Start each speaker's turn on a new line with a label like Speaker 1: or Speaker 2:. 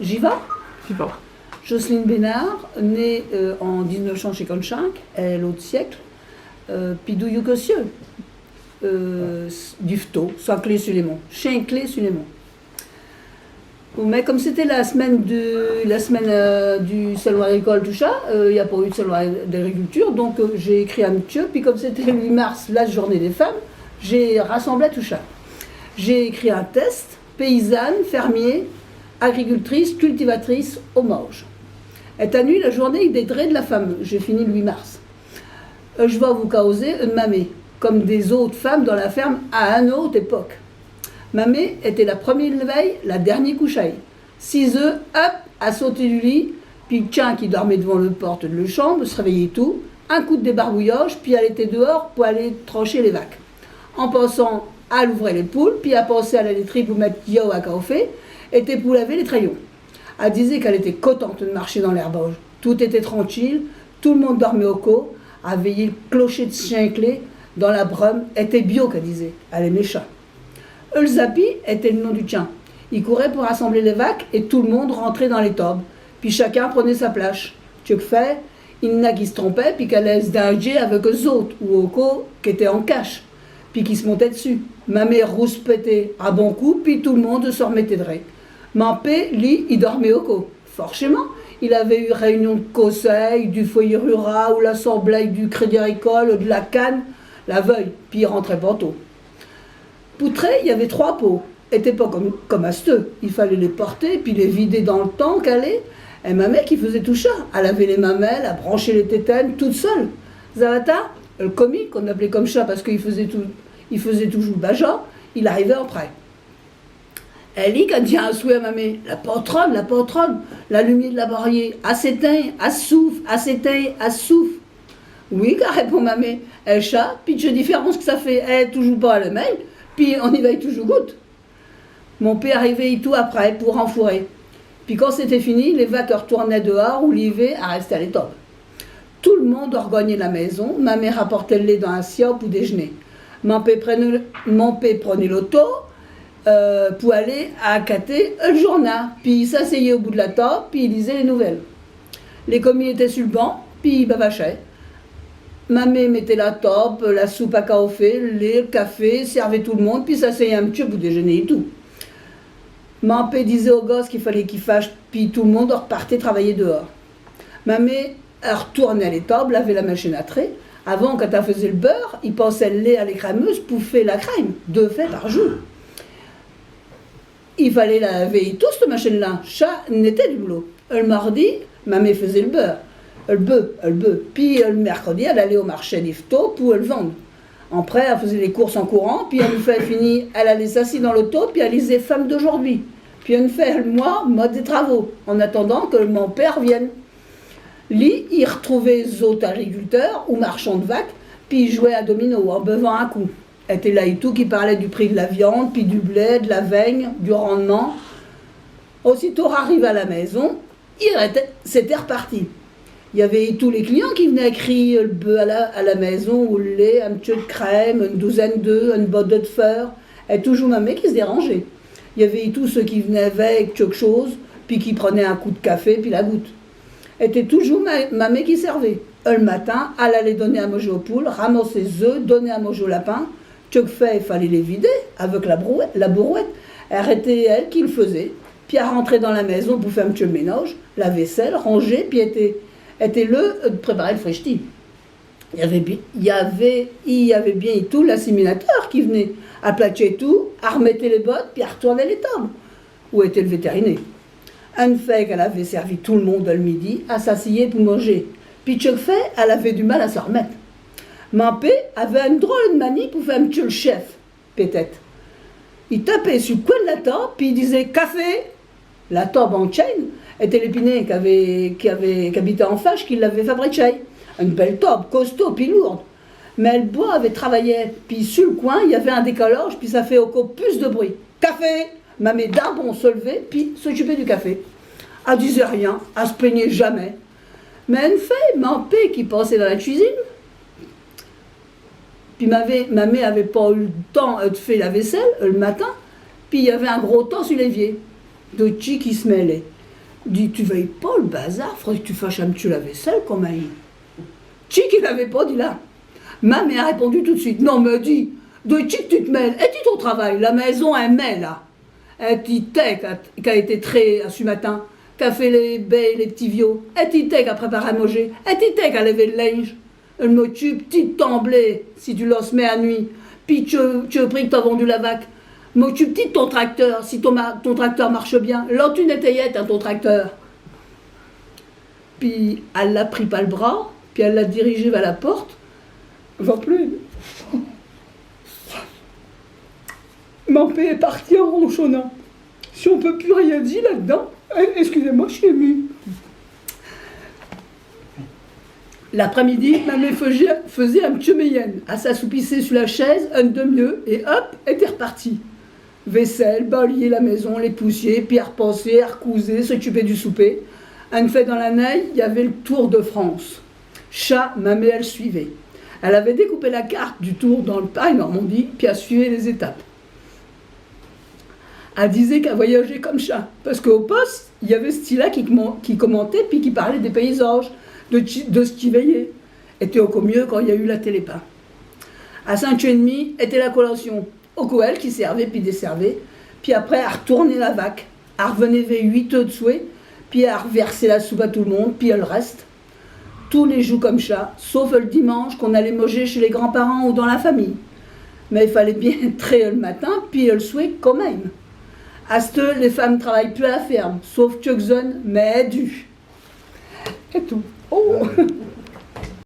Speaker 1: Jiva.
Speaker 2: Viva.
Speaker 1: Jocelyne Bénard, née en 1955, elle est l'autre siècle, puis d'où Yugossieux, du Fto, soit clé sur les monts, chien clé sur les monts. Mais comme c'était la semaine du salon agricole, tout ça, il n'y a pas eu de salon d'agriculture, donc j'ai écrit à monsieur, puis comme c'était le 8 mars, la journée des femmes, j'ai rassemblé tout ça. J'ai écrit un test, paysanne, fermier, agricultrice, cultivatrice, au Morge. Et à nuit, la journée des traits de la femme, j'ai fini le 8 mars. Je vais vous causer une mamée, comme des autres femmes dans la ferme à une autre époque. Mamé était la première veille, la dernière couchaille. 6 œufs, hop, à sauter du lit, puis le chien qui dormait devant le porte de la chambre, se réveillait tout, un coup de débarbouillage, puis elle était dehors pour aller trancher les vaches. En passant, elle ouvrait les poules, puis elle passait à la laiterie pour mettre yo à café, était pour laver les trayons. Elle disait qu'elle était contente de marcher dans l'herbage. Tout était tranquille, tout le monde dormait au co, à veiller le clocher de chien clé dans la brume, était bio, qu'elle disait, elle aimait chat. Zapi était le nom du tien. Il courait pour rassembler les vaches et tout le monde rentrait dans les tobes. Puis chacun prenait sa place. Tu que fait, il y en a qui se trompaient puis qu'elle laisse danger avec eux autres ou au co qui étaient en cache. Puis qui se montaient dessus. Ma mère rouspétait à bon coup puis tout le monde se remettait de ré. Mampé, lui, il dormait au co. Forcément, il avait eu réunion de conseil, du foyer rural ou l'assemblée du crédit agricole, de la canne, la veille, puis il rentrait pas tôt. Poutré, il y avait 3 pots. Était pas comme à ceux. Il fallait les porter, puis les vider dans le temps, caler. Et ma mère qui faisait tout ça. Elle avait les mamelles, elle branchait les tétanes, toute seule. Zavata, le comique, qu'on appelait comme ça parce qu'il faisait toujours le baja, il arrivait après. Elle dit qu'elle dit un souhait à ma mère, la patronne, la lumière de la barrière, à s'éteint, à souffle, à s'éteint, à souffle. Oui, car répond ma mère, elle chat, puis de différence que ça fait, elle toujours pas à le mail, puis on y veille toujours goutte. Mon père arrivait tout après pour enfourrer. Puis quand c'était fini, les vaches retournaient dehors ou l'hiver à rester à l'étable. Tout le monde orgognait la maison, ma mère apportait le lait dans un siop pour déjeuner. Mon père prenait l'auto pour aller à accater le journal, puis il s'asseyait au bout de la table, puis il lisait les nouvelles. Les commis étaient sur le banc, puis ils bavachaient. Ma mère mettait la table, la soupe à café, le lait, le café, servait tout le monde, puis s'asseyait un petit peu pour déjeuner et tout. Mon père disait aux gosses qu'il fallait qu'ils fâchent, puis tout le monde repartait travailler dehors. Ma mère retournait à l'étable, lavait la machine à trait. Avant, quand elle faisait le beurre, il passait le lait à l'écrameuse pour faire la crème, 2 fois par jour. Il fallait la laver tout, cette machine-là. Ça n'était du boulot. Le mardi, ma mère faisait le beurre. Le bœuf. Puis le mercredi, elle allait au marché d'Ifto pour le vendre. Après, elle faisait les courses en courant, puis elle nous fait finir, elle allait s'asseoir dans l'auto, puis elle lisait Femmes d'aujourd'hui. Puis elle nous fait, moi, mode des travaux, en attendant que mon père vienne. Lui, il retrouvait les autres agriculteurs ou marchands de vaques, puis il jouait à domino en buvant un coup. Était là et tout qui parlait du prix de la viande, puis du blé, de la veigne, du rendement. Aussitôt arrivé à la maison, c'était reparti. Il y avait tous les clients qui venaient crier le bœuf à la maison, ou le lait, un petit peu de crème, une douzaine d'œufs, une botte de fleurs, et toujours ma mère qui se dérangeait. Il y avait tous ceux qui venaient avec quelque chose, puis qui prenaient un coup de café, puis la goutte. Était toujours ma mère qui servait. Le matin, elle allait donner à manger aux poules, ramasser les œufs, donner à manger aux lapins. Ce que fait, il fallait les vider avec la bourrouette. Arrêtait elle qui le faisait. Puis elle rentrait dans la maison pour faire un petit ménage, la vaisselle, ranger, puis était le de préparer le freshti. Il y avait bien et tout l'assimilateur qui venait à plaquer tout, à remettre les bottes, puis à retourner les tables. Où était le vétérinaire? Une fois qu'elle avait servi tout le monde le midi, à s'assiller pour manger. Puis ce fait, elle avait du mal à se remettre. Mampé avait une drôle de manie pour faire un petit le chef, peut-être. Il tapait sur le coin de la table, puis il disait « café ». La table en chaîne était l'Épinay qui habitait en fâche, qui l'avait fabriquée. Une belle table, costaud, puis lourde. Mais le bois avait travaillé, puis sur le coin, il y avait un décollage, puis ça fait encore plus de bruit. « Café !» Ma mère d'un bond se levait, puis s'occupait du café. Elle disait rien, elle se plaignait jamais. Mais une fois, Mampé qui passait dans la cuisine, puis ma mère avait pas eu le temps de faire la vaisselle le matin, puis il y avait un gros temps sur l'évier. de chi qui se mêlait. Dit, tu veilles pas le bazar, faudrait que tu fasses un petit lave-vaisselle quand même. Chi qui l'avait pas dit là. Ma mère a répondu tout de suite, non mais dis, de chi que tu te mêles, et tu ton travail, la maison elle met là. Et tu t'es qui a été très ce matin, qui a fait les baies, les petits viaux, et tu t'es qui a préparé à manger, et tu t'es qui a levé le linge. Elle me tue, petite temblée, si tu l'os mets à nuit, puis tu as pris que tu as vendu la vaque. Me tue, petite ton tracteur, si ton tracteur marche bien. Là, tu n'étayais ton tracteur. Puis elle l'a pris par le bras, puis elle l'a dirigé vers la porte. Va plus. Mampé est parti en ronchonnant. Si on peut plus rien dire là-dedans, excusez-moi, je suis émue. L'après-midi, ma mère faisait un petit meillenne. Elle s'assoupissait sur la chaise, un demi-heure, et hop, était repartie. Vaisselle, balayer la maison, les poussiers, puis à repenser, à recouser, s'occuper du souper. Un fait dans la neige, il y avait le Tour de France. Chat, ma mère, elle suivait. Elle avait découpé la carte du Tour dans le Pays Normandie, puis elle suivait les étapes. Elle disait qu'elle voyageait comme chat, parce qu'au poste, il y avait ce style-là qui commentait, puis qui parlait des paysages, de ce qui veillait. Était au mieux quand il y a eu la télépa. À 5h30 était la collation. Au coup, elle qui servait puis desservait. Puis après, elle retournait la vaque. Elle revenait vers 8h de souhait. Puis elle reversait la soupe à tout le monde. Puis elle reste. Tous les jours comme ça, sauf le dimanche qu'on allait manger chez les grands-parents ou dans la famille. Mais il fallait bien très le matin, puis le souhait quand même. À ce temps, les femmes travaillent plus à la ferme, sauf Chuckson, mais du. Et tout. Oh.